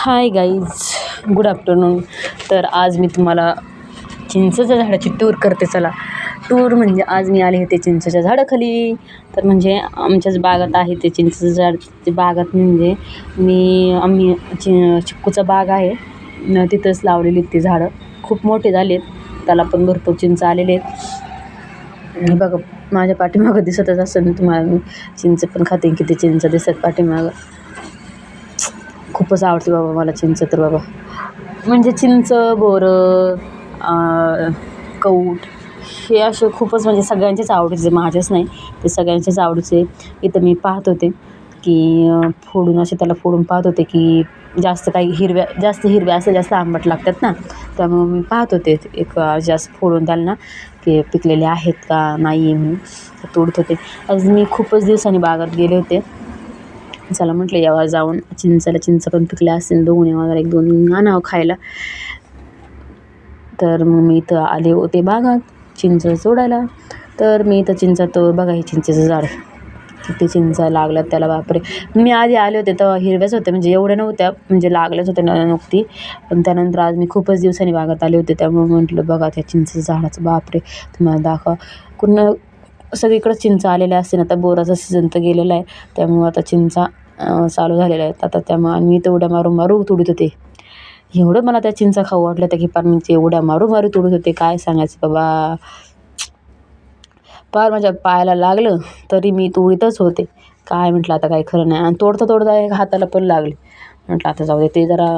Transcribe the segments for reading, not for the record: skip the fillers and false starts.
Hi guys, good afternoon. तर आज मी तुम्हाला चिंचेच्या झाडाची टूर करते. चला, टूर म्हणजे आज मी आले होते चिंचेच्या झाडाखाली. तर म्हणजे आमच्याच बागात आहे ते चिंचेचं झाड. ते बागात म्हणजे आम्ही चिक्कूचा बाग आहे तिथंच लावलेली ती झाडं. खूप मोठे झालेत, त्याला पण भरपूर चिंच आलेले आहेत. आणि बघा माझ्या पाठीमागं दिसतच असेल तुम्हाला, मी चिंच पण खाते. किती चिंच दिसत पाठीमागं. खूपच आवडते बाबा मला चिंच. तर बाबा म्हणजे चिंच, बोरं, कौट हे असे खूपच म्हणजे सगळ्यांचेच आवडीचे, माझेच नाही, ते सगळ्यांचेच आवडीचे. इथं मी पाहत होते की त्याला फोडून पाहत होते की जास्त हिरव्या असं जास्त आंबट लागतात ना, त्यामुळे मी पाहत होते एक जास्त फोडून द्याल ना की पिकलेले आहेत का नाही आहे म्हणून तोडत होते. आज मी खूपच दिवसांनी बागात गेले होते. चला म्हटलं यावर जाऊन चिंच पण पिकल्या असतील, बघून यावर 1-2 आणावं खायला. तर मग मी इथं आले होते बागात चिंच तोडायला. तर मी इथं चिंचात बघा, हे चिंचेचं झाड किती चिंचा लागल्यात त्याला, बापरे. मी आधी आले होते तेव्हा हिरव्याच होत्या, म्हणजे एवढ्या नव्हत्या, म्हणजे लागल्याच होत्या नुकती. पण त्यानंतर आज मी खूपच दिवसांनी बागात आले होते, त्यामुळे म्हटलं बघा त्या चिंचेचं झाडाचं, बापरे तुम्हाला दाखवा. सगळीकडे चिंच आलेल्या असते ना. आता बोराचा सीझन तर गेलेला आहे, त्यामुळं आता चिंचा चालू झालेल्या आहेत आता. त्यामुळे आणि मी तर उड्या मारू तोडत होते. एवढं मला त्या चिंचा खाऊ वाटल्या त्या की पार मी ते उड्या मारू तोडत होते. काय सांगायचं बाबा, पार माझ्या पायाला लागलं तरी मी तोडीतच होते. काय म्हटलं आता काही खरं नाही. आणि तोडता एक हाताला पण लागले. म्हटलं आता जाऊ दे, ते जरा.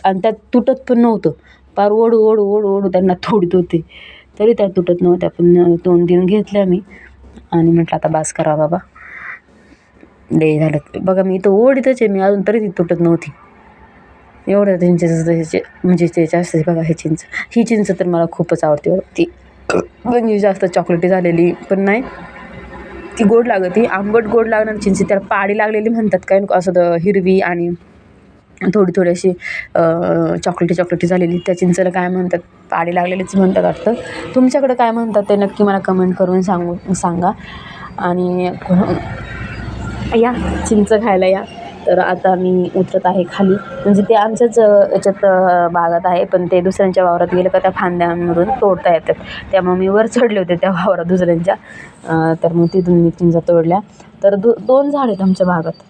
आणि त्यात तुटत पण नव्हतं, पार ओढू त्यांना तोडीत होते, तरी त्या तुटत नव्हत्या. पण 2-3 घेतल्या मी आणि म्हटलं आता बास करा बाबा, लय झालं. बघा मी इथं ओढीतच आहे मी अजून, तरी ती तुटत नव्हती. एवढं चिंचेचं म्हणजे त्याचे असते बघा हे चिंच. ही चिंच तर मला खूपच आवडते बघा. ती म्हणजे जास्त चॉकलेटी झालेली पण नाही, ती गोड लागते, आंबट गोड लागणार चिंच. त्याला पाडी लागलेली म्हणतात काय असं, हिरवी आणि थोडी अशी चॉकलेटी झालेली. त्या चिंचेला काय म्हणतात, पाडी लागलेलीच म्हणतात वाटतं. तुमच्याकडे काय म्हणतात ते नक्की मला कमेंट करून सांगा. आणि या चिंच खायला या. तर आता मी उतरत आहे खाली, म्हणजे ते आमच्याच याच्यात बागात आहे, पण ते दुसऱ्यांच्या वावरात गेलं का त्या फांद्यांमधून तोडता येतात. त्यामुळे मी वर चढले होते त्या वावरात दुसऱ्यांच्या. तर मग तिथून मी चिंचा तोडल्या. तर 2 झाड आहेत आमच्या बागात,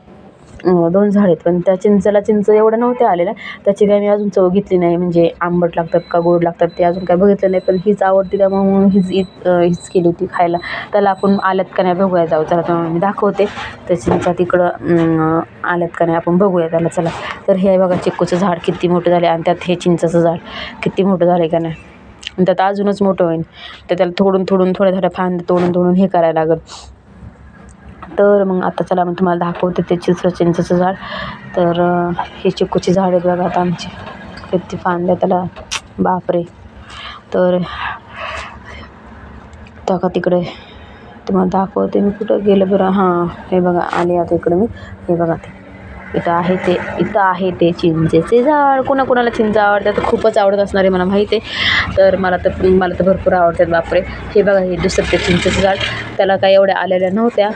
2 झाड आहेत. पण त्या चिंच एवढ्या नव्हत्या आलेल्या, त्याची काय मी अजून चव घेतली नाही, म्हणजे आंबट लागतात का गोड लागतात ते अजून काय बघितलं नाही. पण हीच आवडती त्यामुळे हीच केली होती खायला. त्याला आपण आल्यात का नाही बघूया, जाऊ चला तुम्हाला मी दाखवते त्या चिंचा तिकडं आल्यात का नाही आपण बघूया त्याला, चला. तर हे बघा चिक्कूचं झाड किती मोठं झालं, आणि त्यात हे चिंचेचं झाड किती मोठं झालं आहे का नाही. आणि त्यात अजूनच मोठं होईल, तर त्याला थोड्या थोड्या फांद्या तोडून हे करायला लागेल. तर मग आता चला मी तुम्हाला दाखवते ते चिंचेचं झाड. तर हे चिक्कूची झाड आहेत बघा आता आमची, किती फांद्या त्याला, बापरे. तर तिकडे तुम्हाला दाखवते मी, कुठं गेलं बरं, हां हे बघा आले आता इकडं मी. हे बघा ते इथं आहे ते चिंचेचे झाड. कोणाला चिंच आवडतात, तर खूपच आवडत असणार आहे मला माहीत आहे. तर मला तर भरपूर आवडतात, बापरे. हे बघा हे दुसरं ते चिंचेचं झाड, त्याला काय एवढ्या आलेल्या नव्हत्या,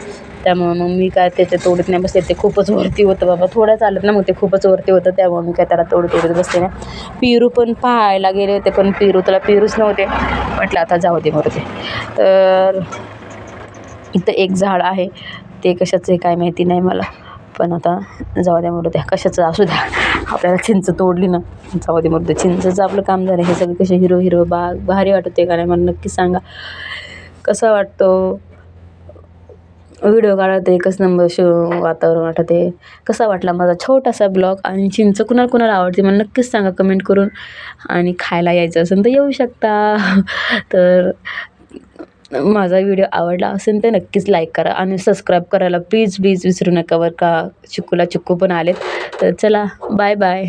त्यामुळे मग मी काय त्याच्या तोडत नाही बसले. ते खूपच वरती होतं बाबा, थोड्या चालत ना, मग ते खूपच वरती होतं, त्यामुळे मी काय त्याला तोडत बसले नाही. पेरू पण पाहायला गेले होते, पण पेरूच नव्हते. म्हटलं आता जाऊ दे मरू दे. तर इथं एक झाड आहे, ते कशाचं आहे काय माहिती नाही मला, पण आता जाऊ द्या मरू द्या, कशाचं असू द्या, आपल्याला चिंच तोडली ना, जाऊ दे मरू द्या. चिंचचं आपलं काम झालं. हे सगळं कसे हिरवं बाग भारी वाटते का नाही मला नक्की सांगा. कसा वाटतो व्हिडिओ काढत, एकच नंबर वातावरण वाटत आहे. कसा वाटला माझा छोटासा ब्लॉग, आणि चिंच कुणाला आवडते मला नक्कीच सांगा कमेंट करून. आणि खायला यायचं असेल तर येऊ शकता. तर माझा व्हिडिओ आवडला असेल तर नक्कीच लाईक करा आणि सबस्क्राईब करायला प्लीज विसरू नका बरं का. चिक्कूला चिक्कू पण आलेत. तर चला, बाय.